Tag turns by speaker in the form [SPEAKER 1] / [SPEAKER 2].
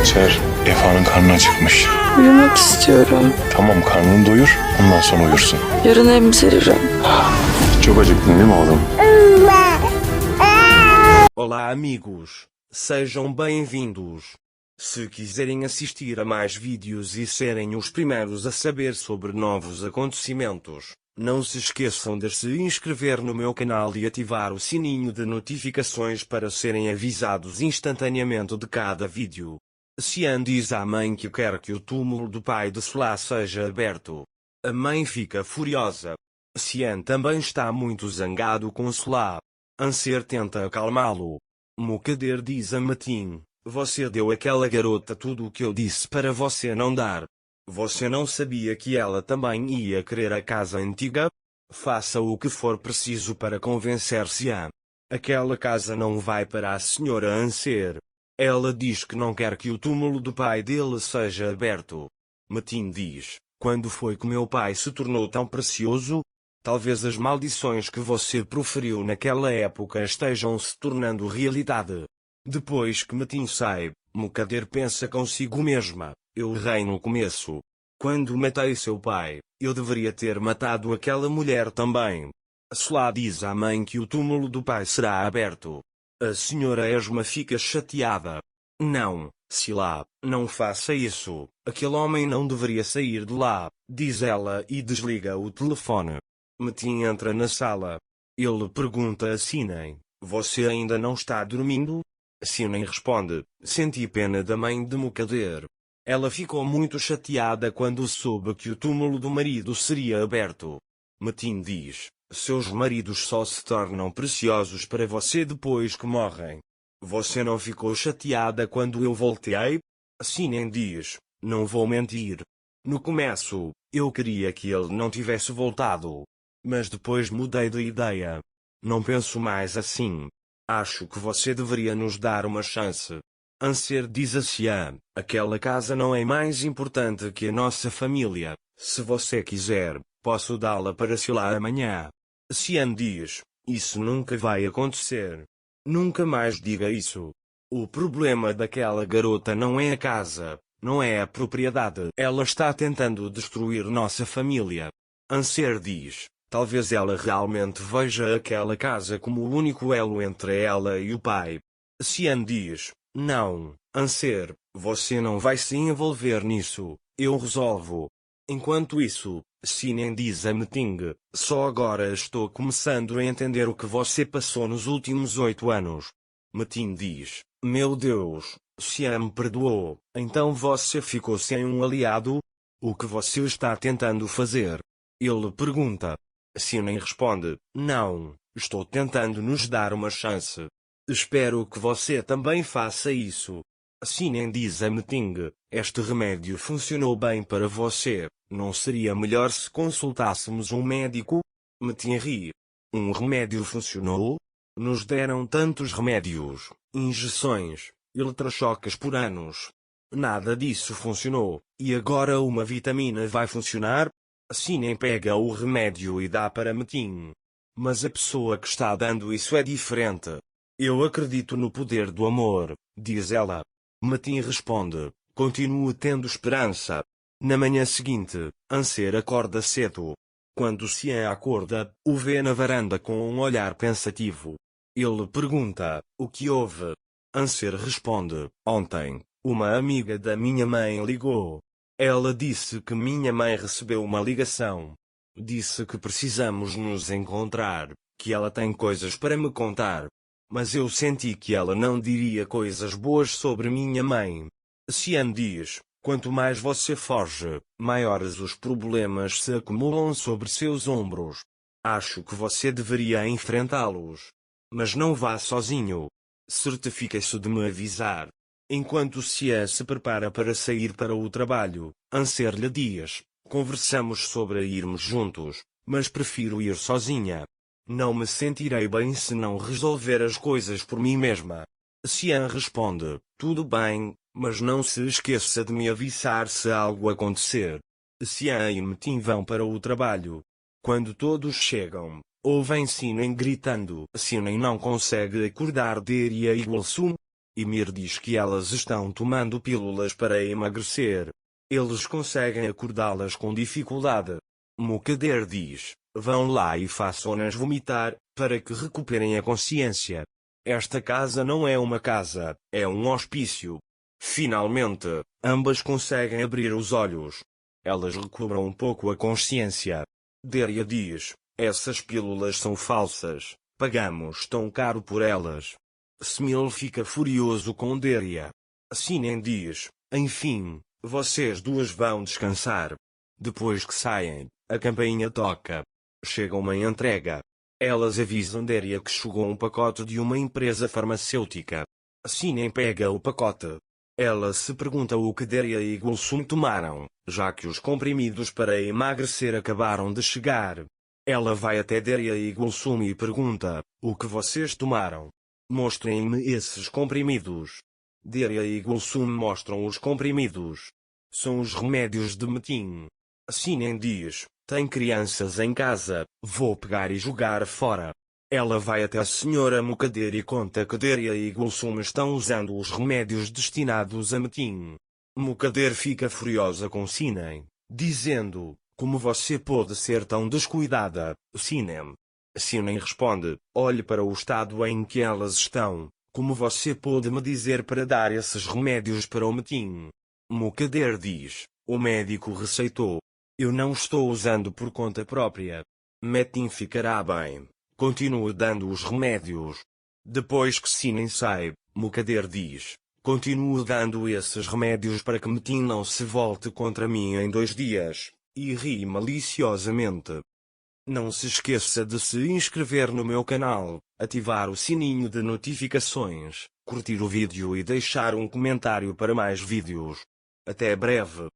[SPEAKER 1] geçer. Efa'nın karnı acıkmış.
[SPEAKER 2] Uyumak istiyorum.
[SPEAKER 1] Tamam, karnını doyur, ondan sonra uyursun.
[SPEAKER 2] Yarın emziririm.
[SPEAKER 1] Çok acıktın değil mi oğlum?
[SPEAKER 3] Olá, amigos. Sejam bem-vindos. Se quiserem assistir a mais vídeos e serem os primeiros a saber sobre novos acontecimentos, não se esqueçam de se inscrever no meu canal e ativar o sininho de notificações para serem avisados instantaneamente de cada vídeo. Xian diz à mãe que quer que o túmulo do pai de Solá seja aberto. A mãe fica furiosa. Xian também está muito zangado com Solá. Anser tenta acalmá-lo. Mukader diz a Metin: você deu àquela garota tudo o que eu disse para você não dar. Você não sabia que ela também ia querer a casa antiga? Faça o que for preciso para convencer Xian. Aquela casa não vai para a senhora Anser. Ela diz que não quer que o túmulo do pai dele seja aberto. Metin diz: quando foi que meu pai se tornou tão precioso? Talvez as maldições que você proferiu naquela época estejam se tornando realidade. Depois que Metin sai, Mukader pensa consigo mesma: eu errei no começo. Quando matei seu pai, eu deveria ter matado aquela mulher também. Solá diz à mãe que o túmulo do pai será aberto. A senhora Esma fica chateada. Não, Sila, não faça isso. Aquele homem não deveria sair de lá, diz ela e desliga o telefone. Metin entra na sala. Ele pergunta a Sinem: você ainda não está dormindo? Sinem responde: senti pena da mãe de Mukader. Ela ficou muito chateada quando soube que o túmulo do marido seria aberto. Metin diz: seus maridos só se tornam preciosos para você depois que morrem. Você não ficou chateada quando eu voltei? Sinem diz: não vou mentir. No começo, eu queria que ele não tivesse voltado. Mas depois mudei de ideia. Não penso mais assim. Acho que você deveria nos dar uma chance. Anser diz a Xian: aquela casa não é mais importante que a nossa família. Se você quiser, posso dá-la para Sila amanhã. Xian diz: isso nunca vai acontecer. Nunca mais diga isso. O problema daquela garota não é a casa, não é a propriedade. Ela está tentando destruir nossa família. Anser diz: talvez ela realmente veja aquela casa como o único elo entre ela e o pai. Xian diz: não, Anser, você não vai se envolver nisso, eu resolvo. Enquanto isso, Sinem diz a Meting: só agora estou começando a entender o que você passou nos últimos 8 anos. Metin diz: meu Deus, Xian me perdoou, então você ficou sem um aliado? O que você está tentando fazer? Ele pergunta. Sinem responde: não, estou tentando nos dar uma chance. Espero que você também faça isso. Sinem diz a Meting: este remédio funcionou bem para você, não seria melhor se consultássemos um médico? Metin ri. Um remédio funcionou? Nos deram tantos remédios, injeções, eletrochoques por anos. Nada disso funcionou, e agora uma vitamina vai funcionar? Sinem pega o remédio e dá para Metin. Mas a pessoa que está dando isso é diferente. Eu acredito no poder do amor, diz ela. Metin responde: continuo tendo esperança. Na manhã seguinte, Anser acorda cedo. Quando Xian acorda, o vê na varanda com um olhar pensativo. Ele pergunta: o que houve? Anser responde: ontem, uma amiga da minha mãe ligou. Ela disse que minha mãe recebeu uma ligação. Disse que precisamos nos encontrar, que ela tem coisas para me contar. Mas eu senti que ela não diria coisas boas sobre minha mãe. Xian diz: quanto mais você foge, maiores os problemas se acumulam sobre seus ombros. Acho que você deveria enfrentá-los. Mas não vá sozinho. Certifique-se de me avisar. Enquanto Xian se prepara para sair para o trabalho, Anser lhe diz: conversamos sobre irmos juntos, mas prefiro ir sozinha. Não me sentirei bem se não resolver as coisas por mim mesma. Xian responde: tudo bem, mas não se esqueça de me avisar se algo acontecer. Xian e Metin vão para o trabalho. Quando todos chegam, ouvem Sinem gritando. Sinem não consegue acordar Deria e Gulsum. Emir diz que elas estão tomando pílulas para emagrecer. Eles conseguem acordá-las com dificuldade. Mukader diz: vão lá e façam-nas vomitar, para que recuperem a consciência. Esta casa não é uma casa, é um hospício. Finalmente, ambas conseguem abrir os olhos. Elas recobram um pouco a consciência. Deria diz: essas pílulas são falsas, pagamos tão caro por elas. Smil fica furioso com Deria. Sinem diz: enfim, vocês duas vão descansar. Depois que saem, a campainha toca. Chega uma entrega. Elas avisam Deria que chegou um pacote de uma empresa farmacêutica. Sinem pega o pacote. Ela se pergunta o que Deria e Gulsum tomaram, já que os comprimidos para emagrecer acabaram de chegar. Ela vai até Deria e Gulsum e pergunta: o que vocês tomaram? Mostrem-me esses comprimidos. Deria e Gulsum mostram os comprimidos. São os remédios de Metin. Sinem diz: tem crianças em casa, vou pegar e jogar fora. Ela vai até a senhora Mukader e conta que Deria e Gulsum estão usando os remédios destinados a Metin. Mukader fica furiosa com Sinem, dizendo: como você pode ser tão descuidada, Sinem? Sinem responde: olhe para o estado em que elas estão, como você pode me dizer para dar esses remédios para o Metin? Mukader diz: o médico receitou. Eu não estou usando por conta própria. Metin ficará bem. Continue dando os remédios. Depois que Sinem sai, Mukader diz: continue dando esses remédios para que Metin não se volte contra mim em 2 dias, e ri maliciosamente. Não se esqueça de se inscrever no meu canal, ativar o sininho de notificações, curtir o vídeo e deixar um comentário para mais vídeos. Até breve.